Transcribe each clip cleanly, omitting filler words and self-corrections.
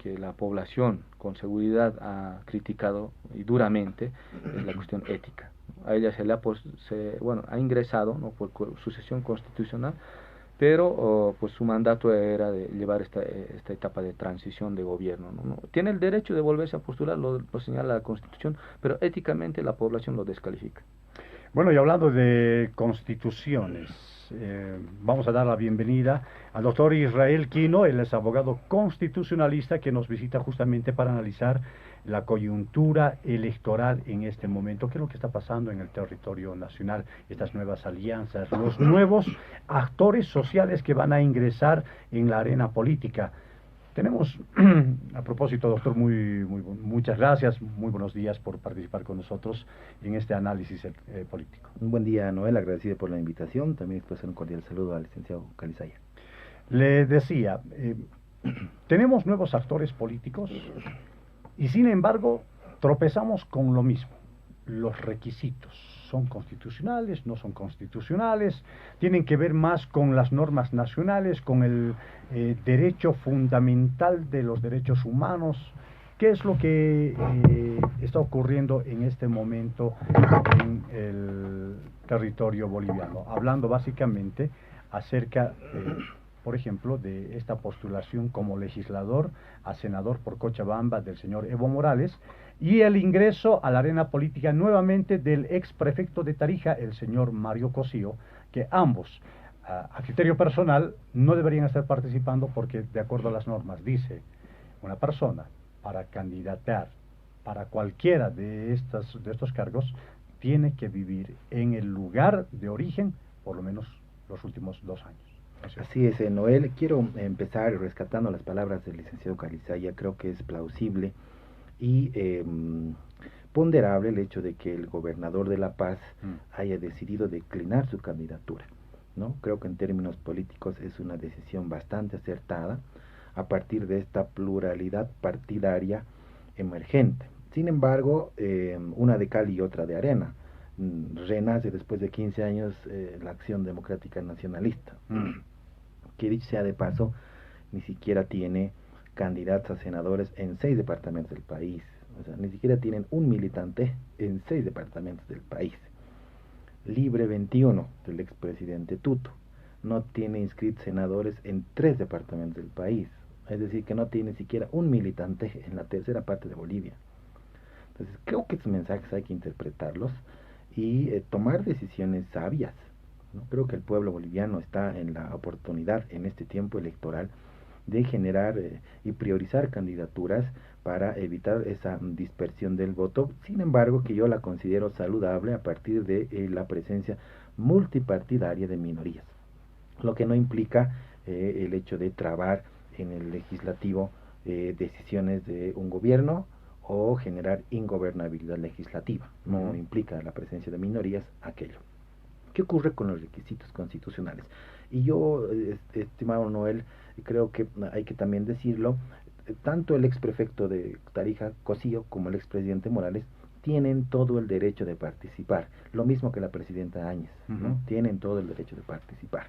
que la población con seguridad ha criticado y duramente es la cuestión ética. A ella bueno, ha ingresado, ¿no?, por sucesión constitucional, pero pues su mandato era de llevar esta etapa de transición de gobierno, ¿no? Tiene el derecho de volverse a postular, lo señala la Constitución, pero éticamente la población lo descalifica. Bueno, y hablando de constituciones, vamos a dar la bienvenida al doctor Israel Quino. Él es abogado constitucionalista que nos visita justamente para analizar la coyuntura electoral en este momento. ¿Qué es lo que está pasando en el territorio nacional? Estas nuevas alianzas, los nuevos actores sociales que van a ingresar en la arena política. Tenemos, a propósito, doctor, muchas gracias, muy buenos días por participar con nosotros en este análisis político. Un buen día, Noel, agradecido por la invitación. También expreso un cordial saludo al licenciado Calizaya. Le decía, tenemos nuevos actores políticos y sin embargo tropezamos con lo mismo, los requisitos. ¿Son constitucionales? ¿No son constitucionales? Tienen que ver más con las normas nacionales, con el derecho fundamental de los derechos humanos. ¿Qué es lo que está ocurriendo en este momento en el territorio boliviano? Hablando básicamente acerca, por ejemplo, de esta postulación como legislador a senador por Cochabamba del señor Evo Morales, y el ingreso a la arena política nuevamente del ex prefecto de Tarija, el señor Mario Cosío, que ambos, a criterio personal, no deberían estar participando porque, de acuerdo a las normas, dice una persona para candidatear para cualquiera de estos cargos tiene que vivir en el lugar de origen por lo menos los últimos 2 años. Así es, Noel. Quiero empezar rescatando las palabras del licenciado Calizaya. Creo que es plausible y ponderable el hecho de que el gobernador de La Paz haya decidido declinar su candidatura, ¿no? Creo que en términos políticos es una decisión bastante acertada a partir de esta pluralidad partidaria emergente. Sin embargo, una de cal y otra de arena. Renace después de 15 años la Acción Democrática Nacionalista, que dicho sea de paso, ni siquiera tiene candidatos a senadores en 6 departamentos del país. O sea, ni siquiera tienen un militante en 6 departamentos del país. Libre 21 del expresidente Tuto no tiene inscritos senadores en 3 departamentos del país. Es decir, que no tiene siquiera un militante en la tercera parte de Bolivia. Entonces, creo que estos mensajes hay que interpretarlos y tomar decisiones sabias, ¿no? Creo que el pueblo boliviano está en la oportunidad en este tiempo electoral de generar y priorizar candidaturas para evitar esa dispersión del voto. Sin embargo, que yo la considero saludable a partir de la presencia multipartidaria de minorías, lo que no implica el hecho de trabar en el legislativo decisiones de un gobierno o generar ingobernabilidad legislativa. No implica la presencia de minorías aquello. ¿Qué ocurre con los requisitos constitucionales? Y yo, estimado Noel, creo que hay que también decirlo, tanto el exprefecto de Tarija, Cosío, como el expresidente Morales tienen todo el derecho de participar, lo mismo que la presidenta Áñez, ¿no? Tienen todo el derecho de participar.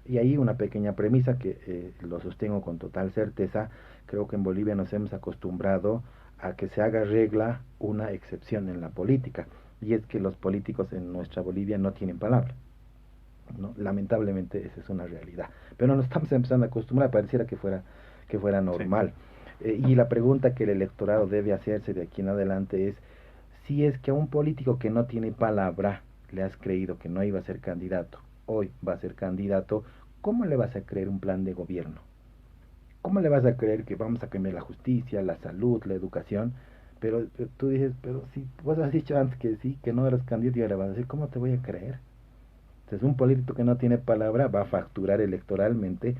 Y ahí una pequeña premisa que lo sostengo con total certeza. Creo que en Bolivia nos hemos acostumbrado a que se haga regla una excepción en la política, y es que los políticos en nuestra Bolivia no tienen palabra, ¿no? Lamentablemente esa es una realidad, pero nos estamos empezando a acostumbrar, pareciera que fuera normal. Sí. Y la pregunta que el electorado debe hacerse de aquí en adelante es, si es que a un político que no tiene palabra le has creído que no iba a ser candidato, hoy va a ser candidato, ¿cómo le vas a creer un plan de gobierno? ¿Cómo le vas a creer que vamos a cambiar la justicia, la salud, la educación? Pero tú dices, pero si vos has dicho antes que sí, que no eras candidato y ahora vas a decir, ¿cómo te voy a creer? Entonces un político que no tiene palabra va a facturar electoralmente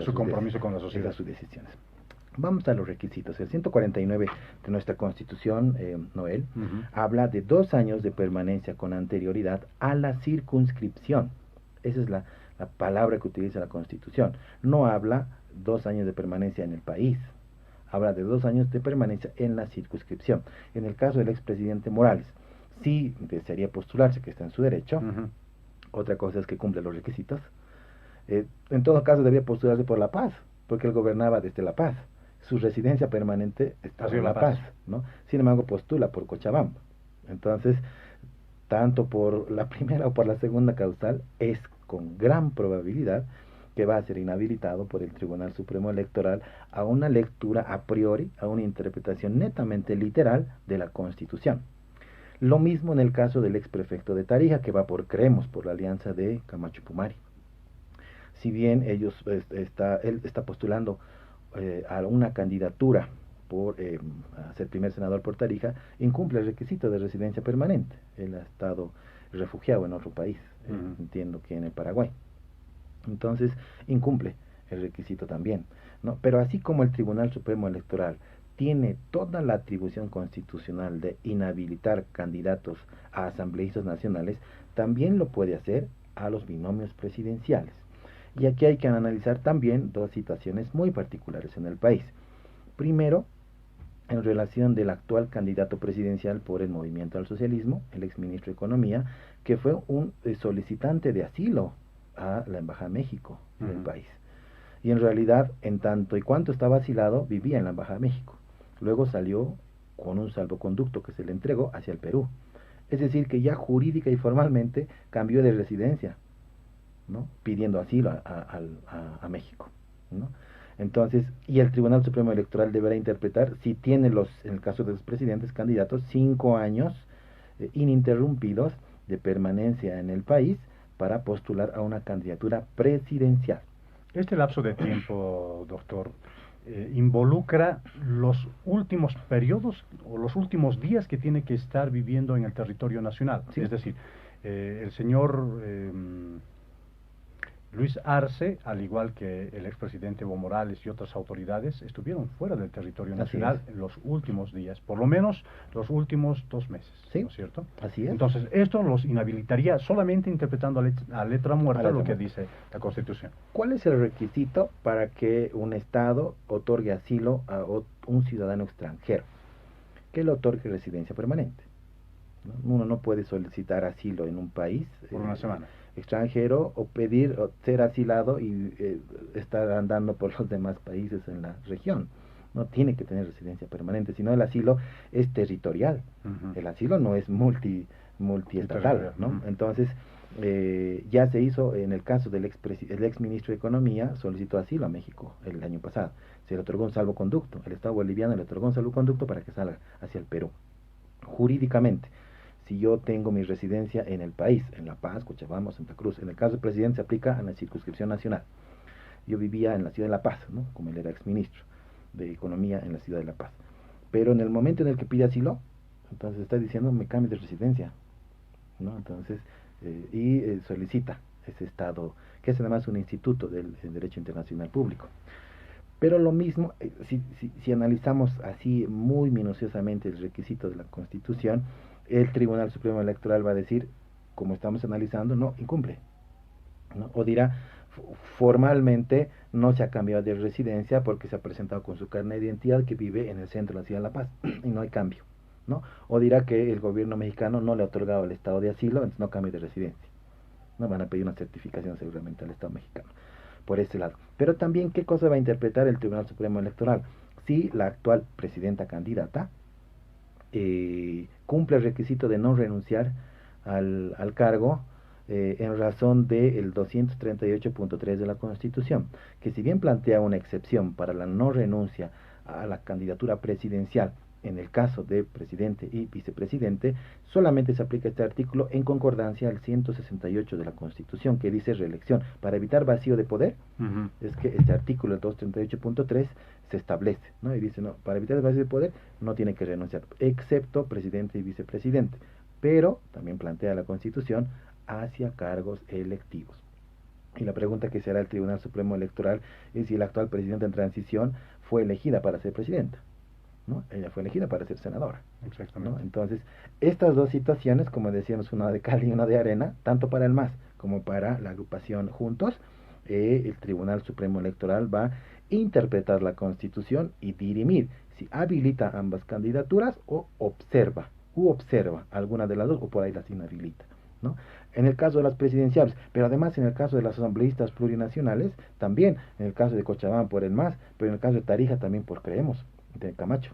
su compromiso con la sociedad, esas sus decisiones. Vamos a los requisitos. El 149 de nuestra Constitución, Noel, habla de 2 años de permanencia con anterioridad a la circunscripción. Esa es la palabra que utiliza la Constitución. No habla 2 años de permanencia en el país. Habla de 2 años de permanencia en la circunscripción. En el caso del expresidente Morales, sí desearía postularse, que está en su derecho. Otra cosa es que cumple los requisitos. En todo caso, debería postularse por La Paz, porque él gobernaba desde La Paz. su residencia permanente está Así en La La Paz. Paz, ¿no? Sin embargo, postula por Cochabamba. Entonces, tanto por la primera o por la segunda causal, es con gran probabilidad que va a ser inhabilitado por el Tribunal Supremo Electoral a una lectura a priori, a una interpretación netamente literal de la Constitución. Lo mismo en el caso del ex prefecto de Tarija, que va por Creemos, por la alianza de Camacho Pumari. Si bien él está postulando a una candidatura a ser primer senador por Tarija, incumple el requisito de residencia permanente. Él ha estado refugiado en otro país, entiendo que en el Paraguay. Entonces, incumple el requisito también, ¿no? Pero así como el Tribunal Supremo Electoral tiene toda la atribución constitucional de inhabilitar candidatos a asambleístas nacionales, también lo puede hacer a los binomios presidenciales. Y aquí hay que analizar también dos situaciones muy particulares en el país. Primero, en relación del actual candidato presidencial por el Movimiento al Socialismo, el exministro de Economía, que fue un solicitante de asilo a la Embajada de México del país. Y en realidad, en tanto y cuanto estaba asilado, vivía en la Embajada de México. Luego salió con un salvoconducto que se le entregó hacia el Perú. Es decir, que ya jurídica y formalmente cambió de residencia, ¿no? Pidiendo asilo a México, ¿no? Entonces, y el Tribunal Supremo Electoral deberá interpretar si tiene en el caso de los presidentes candidatos, 5 años ininterrumpidos de permanencia en el país para postular a una candidatura presidencial. Este lapso de tiempo, doctor, involucra los últimos periodos o los últimos días que tiene que estar viviendo en el territorio nacional. Sí. Es decir, el señor Luis Arce, al igual que el expresidente Evo Morales y otras autoridades, estuvieron fuera del territorio nacional en los últimos días, por lo menos los últimos 2 meses, ¿sí? ¿no es cierto? Así es. Entonces, esto los inhabilitaría solamente interpretando a letra muerta lo que dice la Constitución. ¿Cuál es el requisito para que un Estado otorgue asilo a un ciudadano extranjero? Que le otorgue residencia permanente, ¿no? Uno no puede solicitar asilo en un país Por una semana. Extranjero o pedir o ser asilado y estar andando por los demás países en la región. No tiene que tener residencia permanente, sino el asilo es territorial. El asilo no es multiestatal, ¿no? Entonces, ya se hizo en el caso del ex ministro de Economía, solicitó asilo a México el año pasado. Se le otorgó un salvoconducto. El Estado boliviano le otorgó un salvoconducto para que salga hacia el Perú. Jurídicamente, si yo tengo mi residencia en el país, en La Paz, Cochabamba, Santa Cruz, en el caso del presidente se aplica a la circunscripción nacional. Yo vivía en la ciudad de La Paz, ¿no? Como él era exministro de Economía en la ciudad de La Paz. Pero en el momento en el que pide asilo, entonces está diciendo me cambie de residencia, ¿no? Entonces, solicita ese estado, que es además un instituto del derecho internacional público. Pero lo mismo, si analizamos así muy minuciosamente el requisito de la Constitución, el Tribunal Supremo Electoral va a decir, como estamos analizando, no, incumple, ¿no? O dirá, formalmente no se ha cambiado de residencia porque se ha presentado con su carnet de identidad que vive en el centro de la ciudad de La Paz y no hay cambio, ¿no? O dirá que el gobierno mexicano no le ha otorgado el estado de asilo, entonces no cambie de residencia. No van a pedir una certificación seguramente al Estado mexicano por ese lado. Pero también, ¿qué cosa va a interpretar el Tribunal Supremo Electoral? Si la actual presidenta candidata cumple el requisito de no renunciar al cargo en razón del 238.3 de la Constitución, que si bien plantea una excepción para la no renuncia a la candidatura presidencial en el caso de presidente y vicepresidente, solamente se aplica este artículo en concordancia al 168 de la Constitución, que dice reelección. Para evitar vacío de poder, es que este artículo, el 238.3, se establece, ¿no? Y dice, no, para evitar el vacío de poder, no tiene que renunciar, excepto presidente y vicepresidente. Pero, también plantea la Constitución, hacia cargos electivos. Y la pregunta que se hará el Tribunal Supremo Electoral es si la actual presidenta en transición fue elegida para ser presidenta, ¿no? Ella fue elegida para ser senadora. Exactamente. ¿No? Entonces, estas dos situaciones, como decíamos, una de cal y una de arena, tanto para el MAS como para la agrupación Juntos, el Tribunal Supremo Electoral va a interpretar la Constitución y dirimir si habilita ambas candidaturas o observa alguna de las dos o por ahí las inhabilita. ¿no? En el caso de las presidenciales, pero además en el caso de las asambleístas plurinacionales, también, en el caso de Cochabamba por el MAS, pero en el caso de Tarija también por Creemos, de Camacho.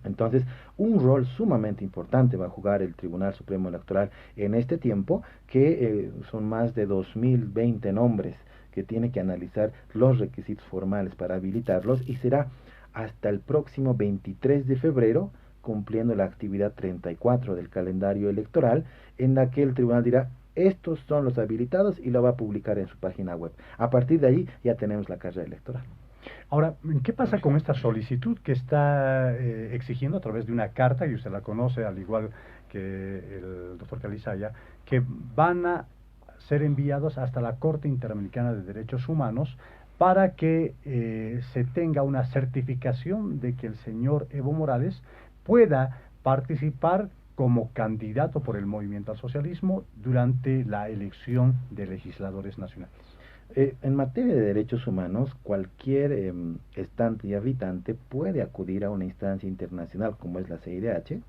Entonces, un rol sumamente importante va a jugar el Tribunal Supremo Electoral en este tiempo, que son más de 2020 nombres que tiene que analizar los requisitos formales para habilitarlos, y será hasta el próximo 23 de febrero, cumpliendo la actividad 34 del calendario electoral, en la que el tribunal dirá: estos son los habilitados, y lo va a publicar en su página web. A partir de ahí ya tenemos la carrera electoral. Ahora, ¿qué pasa con esta solicitud que está exigiendo a través de una carta, y usted la conoce al igual que el doctor Calizaya, que van a ser enviados hasta la Corte Interamericana de Derechos Humanos para que se tenga una certificación de que el señor Evo Morales pueda participar como candidato por el movimiento al socialismo durante la elección de legisladores nacionales? En materia de derechos humanos, cualquier estante y habitante puede acudir a una instancia internacional como es la CIDH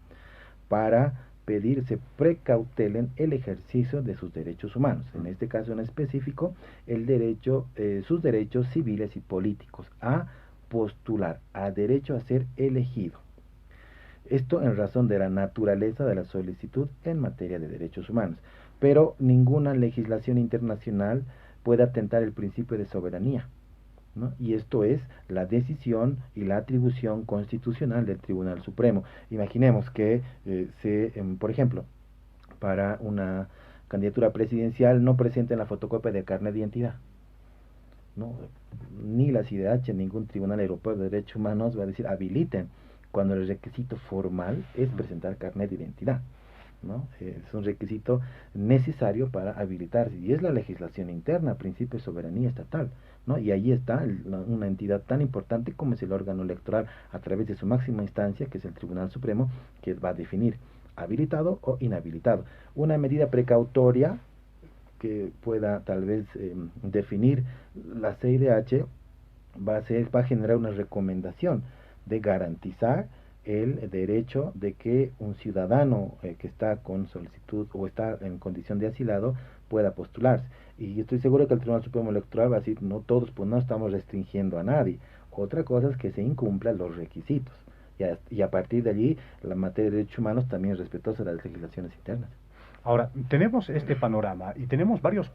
para pedir se precautelen el ejercicio de sus derechos humanos. En este caso en específico, sus derechos civiles y políticos, a postular, a derecho a ser elegido. Esto en razón de la naturaleza de la solicitud en materia de derechos humanos. Pero ninguna legislación internacional puede atentar el principio de soberanía, ¿no? Y esto es la decisión y la atribución constitucional del Tribunal Supremo. Imaginemos que por ejemplo, para una candidatura presidencial no presenten la fotocopia de carnet de identidad, ¿no? Ni la CIDH, ningún Tribunal Europeo de Derechos Humanos va a decir habiliten, cuando el requisito formal es presentar carnet de identidad, ¿no? Es un requisito necesario para habilitarse, y es la legislación interna, principio de soberanía estatal, ¿no? Y ahí está una entidad tan importante como es el órgano electoral, a través de su máxima instancia, que es el Tribunal Supremo, que va a definir habilitado o inhabilitado. Una medida precautoria que pueda tal vez definir la CIDH va a generar una recomendación de garantizar el derecho de que un ciudadano que está con solicitud o está en condición de asilado pueda postularse. Y estoy seguro que el Tribunal Supremo Electoral va a decir: no todos, pues no estamos restringiendo a nadie. Otra cosa es que se incumplan los requisitos. Y a partir de allí, la materia de derechos humanos también es respetuosa de las legislaciones internas. Ahora, tenemos este panorama y tenemos varios